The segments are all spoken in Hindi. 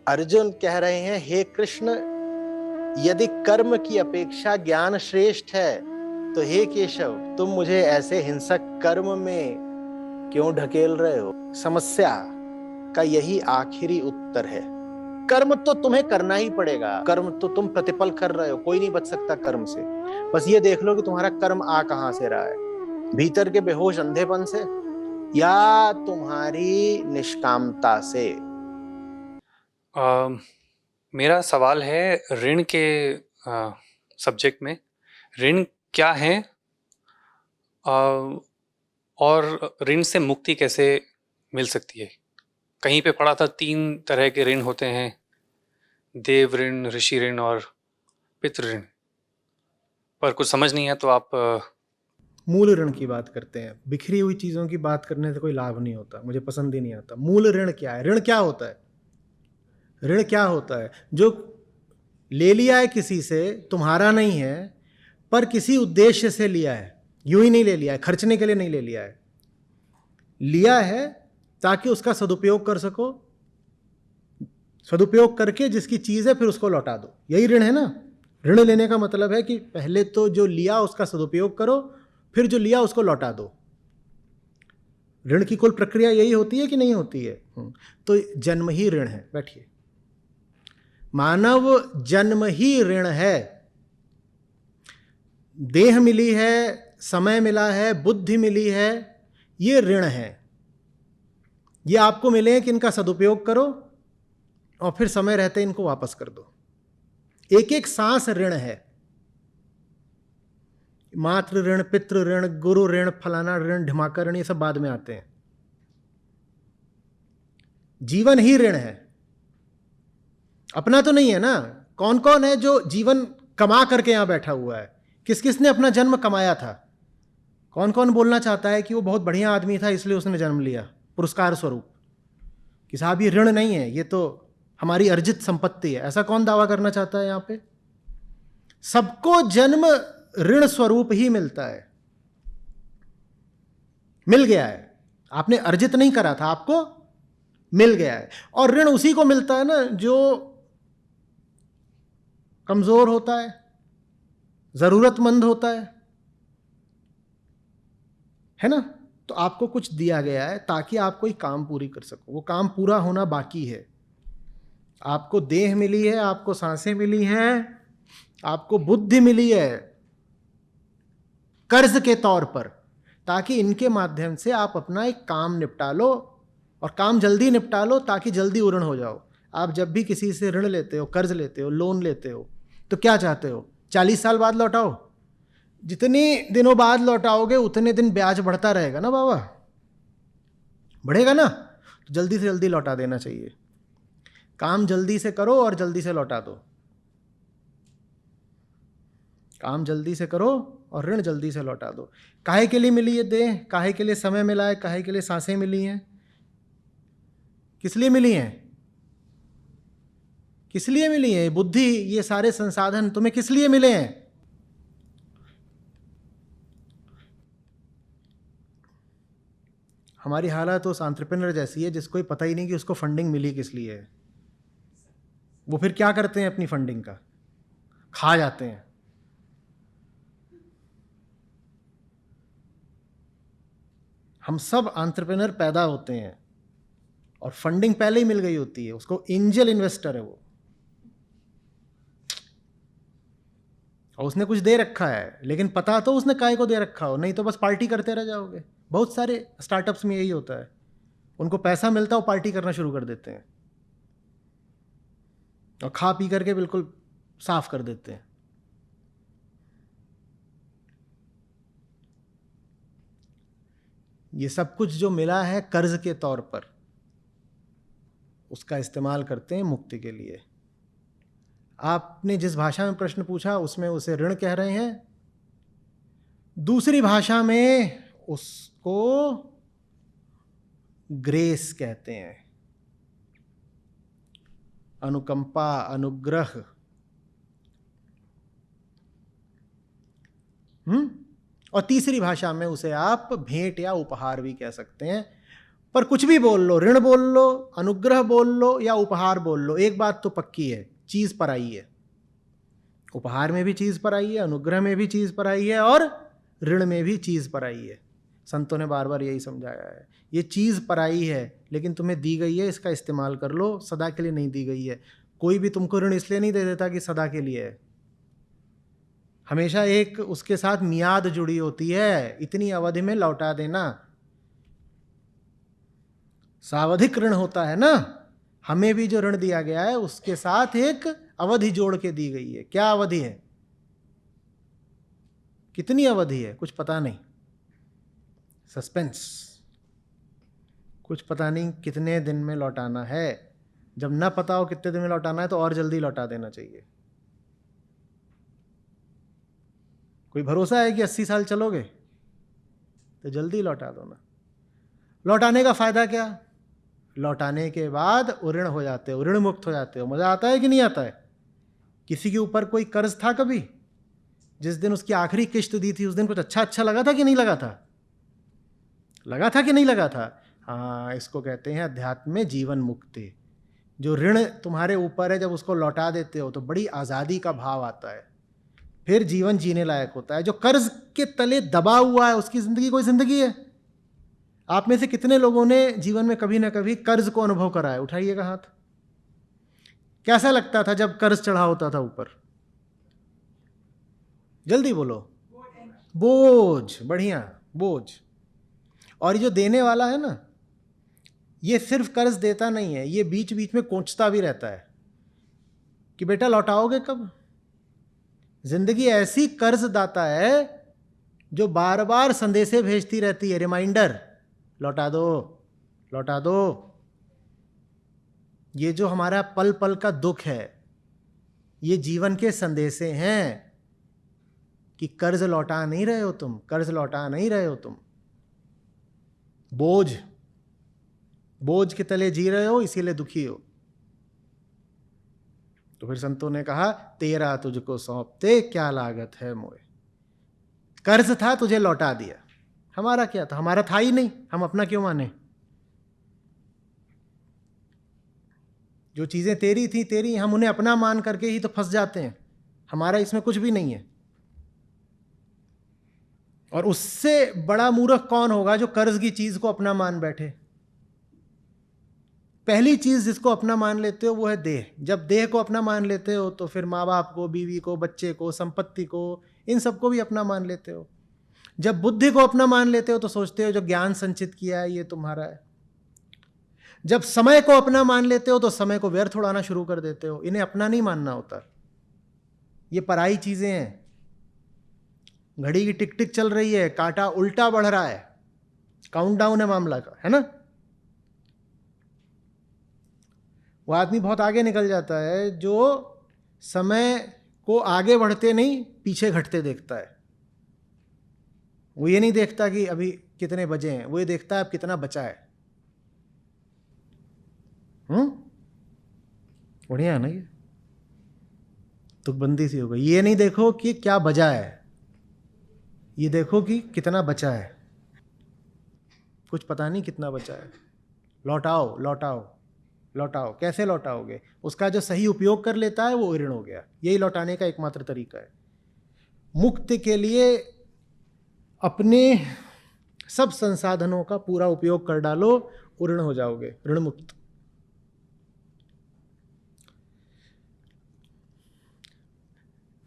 अर्जुन कह रहे हैं, हे कृष्ण, यदि कर्म की अपेक्षा ज्ञान श्रेष्ठ है तो हे केशव, तुम मुझे ऐसे हिंसक कर्म में क्यों ढकेल रहे हो? समस्या का यही आखिरी उत्तर है। कर्म तो तुम्हें करना ही पड़ेगा, कर्म तो तुम प्रतिपल कर रहे हो, कोई नहीं बच सकता कर्म से। बस ये देख लो कि तुम्हारा कर्म आ कहां से रहा है, भीतर के बेहोश अंधेपन से या तुम्हारी निष्कामता से। मेरा सवाल है ऋण के सब्जेक्ट में, ऋण क्या है और ऋण से मुक्ति कैसे मिल सकती है? कहीं पे पढ़ा था 3 तरह के ऋण होते हैं, देव ऋण, ऋषि ऋण और पितृ ऋण, पर कुछ समझ नहीं है तो आप मूल ऋण की बात करते हैं। बिखरी हुई चीज़ों की बात करने से कोई लाभ नहीं होता, मुझे पसंद ही नहीं आता। मूल ऋण क्या है? ऋण क्या होता है? ऋण क्या होता है? जो ले लिया है किसी से, तुम्हारा नहीं है, पर किसी उद्देश्य से लिया है। यूं ही नहीं ले लिया है, खर्चने के लिए नहीं ले लिया है, लिया है ताकि उसका सदुपयोग कर सको, सदुपयोग करके जिसकी चीज़ है फिर उसको लौटा दो। यही ऋण है ना। ऋण लेने का मतलब है कि पहले तो जो लिया उसका सदुपयोग करो, फिर जो लिया उसको लौटा दो। ऋण की कुल प्रक्रिया यही होती है कि नहीं होती है? तो जन्म ही ऋण है। बैठिए। मानव जन्म ही ऋण है। देह मिली है, समय मिला है, बुद्धि मिली है, ये ऋण है। ये आपको मिले कि इनका सदुपयोग करो और फिर समय रहते इनको वापस कर दो। एक एक सांस ऋण है। मातृ ऋण, पितृ ऋण, गुरु ऋण, फलाना ऋण, ढिमाका ऋण, ये सब बाद में आते हैं। जीवन ही ऋण है। अपना तो नहीं है ना। कौन कौन है जो जीवन कमा करके यहां बैठा हुआ है? किस किस ने अपना जन्म कमाया था? कौन कौन बोलना चाहता है कि वो बहुत बढ़िया आदमी था इसलिए उसने जन्म लिया पुरस्कार स्वरूप? कि साहब ये ऋण नहीं है, ये तो हमारी अर्जित संपत्ति है। ऐसा कौन दावा करना चाहता है यहां पे? सबको जन्म ऋण स्वरूप ही मिलता है। मिल गया है, आपने अर्जित नहीं करा था, आपको मिल गया है। और ऋण उसी को मिलता है ना जो कमजोर होता है, जरूरतमंद होता है ना। तो आपको कुछ दिया गया है ताकि आप कोई काम पूरी कर सको। वो काम पूरा होना बाकी है। आपको देह मिली है, आपको सांसें मिली हैं, आपको बुद्धि मिली है कर्ज के तौर पर, ताकि इनके माध्यम से आप अपना एक काम निपटा लो, और काम जल्दी निपटा लो ताकि जल्दी उऋण हो जाओ। आप जब भी किसी से ऋण लेते हो, कर्ज लेते हो, लोन लेते हो, तो क्या चाहते हो? 40 साल बाद लौटाओ। जितने दिनों बाद लौटाओगे उतने दिन ब्याज बढ़ता रहेगा ना बाबा, बढ़ेगा ना। तो जल्दी से जल्दी लौटा देना चाहिए। काम जल्दी से करो और जल्दी से लौटा दो। काम जल्दी से करो और ऋण जल्दी से लौटा दो। काहे के लिए मिली है देह? काहे के लिए समय मिला है? काहे के लिए सांसें मिली हैं? किस लिए मिली हैं? किस लिए मिली है? बुद्धि, ये सारे संसाधन तुम्हें किस लिए मिले हैं? हमारी हालत उस एंटरप्रेन्योर जैसी है जिसको ही पता ही नहीं कि उसको फंडिंग मिली किस लिए है। वो फिर क्या करते हैं? अपनी फंडिंग का खा जाते हैं। हम सब एंटरप्रेन्योर पैदा होते हैं और फंडिंग पहले ही मिल गई होती है। उसको एंजल इन्वेस्टर है वो, और उसने कुछ दे रखा है, लेकिन पता तो उसने काय को दे रखा हो, नहीं तो बस पार्टी करते रह जाओगे। बहुत सारे स्टार्टअप्स में यही होता है। उनको पैसा मिलता है, वो पार्टी करना शुरू कर देते हैं और खा पी करके बिल्कुल साफ कर देते हैं। ये सब कुछ जो मिला है कर्ज के तौर पर, उसका इस्तेमाल करते हैं मुक्ति के लिए। आपने जिस भाषा में प्रश्न पूछा उसमें उसे ऋण कह रहे हैं, दूसरी भाषा में उसको ग्रेस कहते हैं, अनुकंपा, अनुग्रह। और तीसरी भाषा में उसे आप भेंट या उपहार भी कह सकते हैं। पर कुछ भी बोल लो, ऋण बोल लो, अनुग्रह बोल लो या उपहार बोल लो, एक बात तो पक्की है, चीज पर आई है। उपहार में भी चीज पर आई है, अनुग्रह में भी चीज पर आई है और ऋण में भी चीज पर आई है। संतों ने बार बार यही समझाया है, ये चीज पर आई है लेकिन तुम्हें दी गई है, इसका इस्तेमाल कर लो, सदा के लिए नहीं दी गई है। कोई भी तुमको ऋण इसलिए नहीं दे देता कि सदा के लिए है, हमेशा एक उसके साथ मियाद जुड़ी होती है, इतनी अवधि में लौटा देना। सावधिक ऋण होता है ना, हमें भी जो ऋण दिया गया है उसके साथ एक अवधि जोड़ के दी गई है। क्या अवधि है, कितनी अवधि है, कुछ पता नहीं, सस्पेंस, कुछ पता नहीं कितने दिन में लौटाना है। जब ना पता हो कितने दिन में लौटाना है तो और जल्दी लौटा देना चाहिए। कोई भरोसा है कि 80 साल चलोगे, तो जल्दी लौटा दो ना। लौटाने का फायदा क्या, लौटाने के बाद ऋण हो जाते हो, ऋण मुक्त हो जाते हो। मजा आता है कि नहीं आता है? किसी के ऊपर कोई कर्ज था कभी, जिस दिन उसकी आखिरी किश्त दी थी उस दिन कुछ अच्छा लगा था कि नहीं लगा था? लगा था कि नहीं लगा था? हाँ, इसको कहते हैं अध्यात्म में जीवन मुक्ति। जो ऋण तुम्हारे ऊपर है, जब उसको लौटा देते हो तो बड़ी आज़ादी का भाव आता है, फिर जीवन जीने लायक होता है। जो कर्ज के तले दबा हुआ है उसकी जिंदगी कोई जिंदगी है? आप में से कितने लोगों ने जीवन में कभी ना कभी कर्ज को अनुभव करा है? उठाइएगा हाथ। कैसा लगता था जब कर्ज चढ़ा होता था ऊपर? जल्दी बोलो। बोझ, बढ़िया, बोझ। और ये जो देने वाला है ना, ये सिर्फ कर्ज देता नहीं है, ये बीच बीच में कोंचता भी रहता है कि बेटा लौटाओगे कब। जिंदगी ऐसी कर्जदाता है जो बार बार संदेशे भेजती रहती है, रिमाइंडर, लौटा दो, लौटा दो। ये जो हमारा पल पल का दुख है, ये जीवन के संदेशे हैं कि कर्ज लौटा नहीं रहे हो तुम, कर्ज लौटा नहीं रहे हो तुम। बोझ, बोझ के तले जी रहे हो, इसीलिए दुखी हो। तो फिर संतों ने कहा, तेरा तुझको सौंपते क्या लागत है मोए। कर्ज था, तुझे लौटा दिया, हमारा क्या था? हमारा था ही नहीं, हम अपना क्यों माने? जो चीजें तेरी थी तेरी, हम उन्हें अपना मान करके ही तो फंस जाते हैं। हमारा इसमें कुछ भी नहीं है। और उससे बड़ा मूर्ख कौन होगा जो कर्ज की चीज को अपना मान बैठे। पहली चीज जिसको अपना मान लेते हो वो है देह। जब देह को अपना मान लेते हो तो फिर माँ बाप को, बीवी को, बच्चे को, संपत्ति को, इन सबको भी अपना मान लेते हो। जब बुद्धि को अपना मान लेते हो तो सोचते हो जो ज्ञान संचित किया है ये तुम्हारा है। जब समय को अपना मान लेते हो तो समय को व्यर्थ उड़ाना शुरू कर देते हो। इन्हें अपना नहीं मानना होता, ये पराई चीजें हैं। घड़ी की टिक टिक चल रही है, कांटा उल्टा बढ़ रहा है, काउंटडाउन है मामला का, है ना। वो आदमी बहुत आगे निकल जाता है जो समय को आगे बढ़ते नहीं पीछे घटते देखता है। वो ये नहीं देखता कि अभी कितने बजे हैं, वो ये देखता है अब कितना बचा है। बढ़िया है ना, ये तुकबंदी सी हो गई। ये नहीं देखो कि क्या बजा है, ये देखो कि कितना बचा है। कुछ पता नहीं कितना बचा है। लौटाओ, लौटाओ, लौटाओ। कैसे लौटाओगे? उसका जो सही उपयोग कर लेता है वो ऋण हो गया। यही लौटाने का एकमात्र तरीका है। मुक्ति के लिए अपने सब संसाधनों का पूरा उपयोग कर डालो, ऋण हो जाओगे, ऋण मुक्त।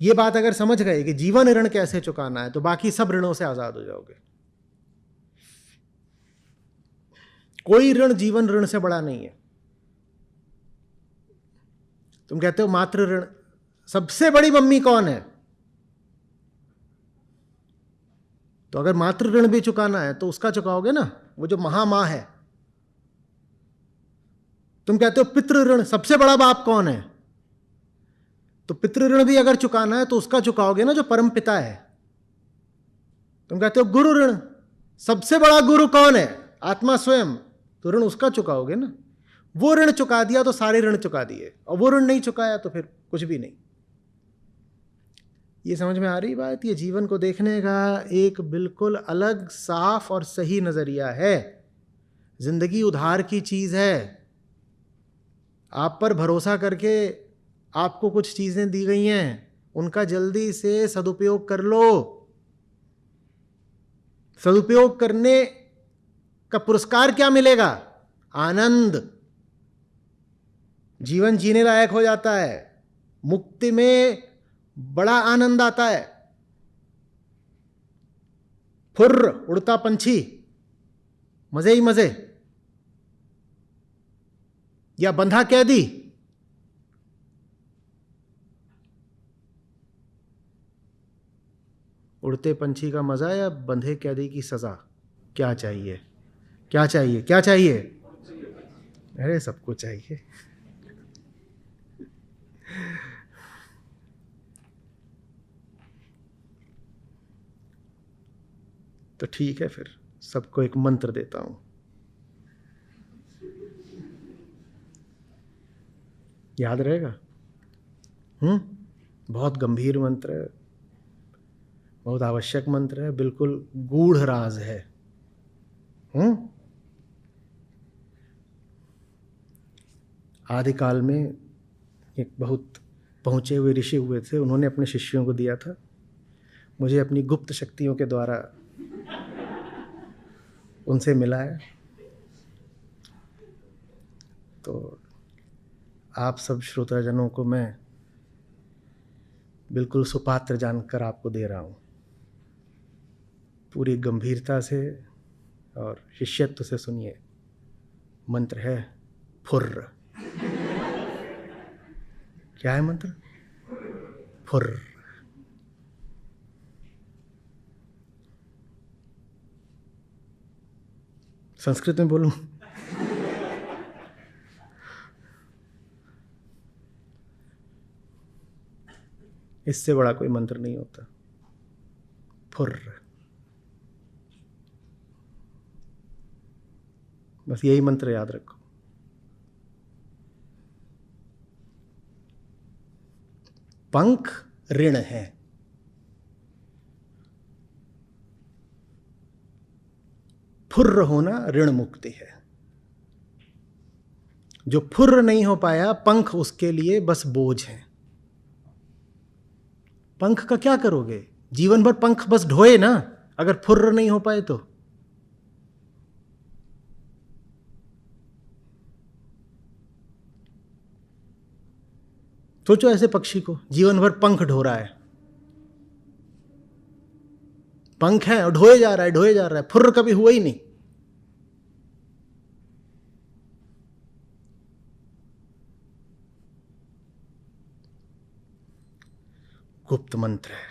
ये बात अगर समझ गए कि जीवन ऋण कैसे चुकाना है तो बाकी सब ऋणों से आजाद हो जाओगे। कोई ऋण जीवन ऋण से बड़ा नहीं है। तुम कहते हो मातृ ऋण, सबसे बड़ी मम्मी कौन है? तो अगर मातृ ऋण भी चुकाना है तो उसका चुकाओगे ना, वो जो महामां है। तुम कहते हो पितृ ऋण, सबसे बड़ा बाप कौन है? तो पितृ ऋण भी अगर चुकाना है तो उसका चुकाओगे ना जो परम पिता है। तुम कहते हो गुरु ऋण, सबसे बड़ा गुरु कौन है? आत्मा स्वयं। तो ऋण उसका चुकाओगे ना। वो ऋण चुका दिया तो सारे ऋण चुका दिए, और वो ऋण नहीं चुकाया तो फिर कुछ भी नहीं। ये समझ में आ रही बात? ये जीवन को देखने का एक बिल्कुल अलग, साफ और सही नजरिया है। जिंदगी उधार की चीज है। आप पर भरोसा करके आपको कुछ चीजें दी गई हैं, उनका जल्दी से सदुपयोग कर लो। सदुपयोग करने का पुरस्कार क्या मिलेगा? आनंद। जीवन जीने लायक हो जाता है। मुक्ति में बड़ा आनंद आता है। फुर्र उड़ता पंछी, मजे ही मजे। या बंधा कैदी, उड़ते पंछी का मजा या बंधे कैदी की सजा? क्या चाहिए? क्या चाहिए? क्या चाहिए? अरे सबको चाहिए। तो ठीक है, फिर सबको एक मंत्र देता हूं। याद रहेगा? बहुत गंभीर मंत्र है, बहुत आवश्यक मंत्र है, बिल्कुल गूढ़ राज है। आदिकाल में एक बहुत पहुंचे हुए ऋषि हुए थे, उन्होंने अपने शिष्यों को दिया था। मुझे अपनी गुप्त शक्तियों के द्वारा उनसे मिला है। तो आप सब श्रोताजनों को मैं बिल्कुल सुपात्र जानकर आपको दे रहा हूं, पूरी गंभीरता से और शिष्यत्व से सुनिए। मंत्र है फुर्र। क्या है मंत्र? फुर्र। संस्कृत में बोलूं? इससे बड़ा कोई मंत्र नहीं होता। फुर्र। बस यही मंत्र याद रखो। पंख ऋण है। फुर्र होना ऋण मुक्ति है। जो फुर्र नहीं हो पाया, पंख उसके लिए बस बोझ है। पंख का क्या करोगे? जीवन भर पंख बस ढोए ना, अगर फुर्र नहीं हो पाए तो। सोचो ऐसे पक्षी को, जीवन भर पंख ढो रहा है। पंख है और ढोए जा रहा है, ढोए जा रहा है, फुर्र कभी हुआ ही नहीं। गुप्त मंत्र है,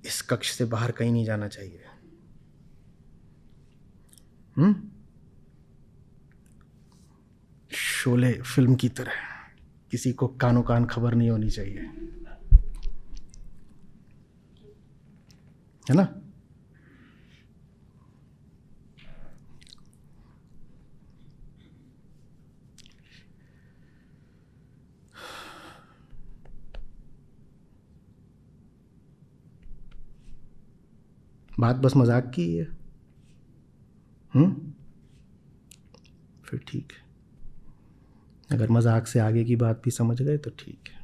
इस कक्ष से बाहर कहीं नहीं जाना चाहिए। शोले फिल्म की तरह, किसी को कानो कान खबर नहीं होनी चाहिए, है ना? बात बस मजाक की है। फिर ठीक है, अगर मजाक से आगे की बात भी समझ गए तो ठीक है।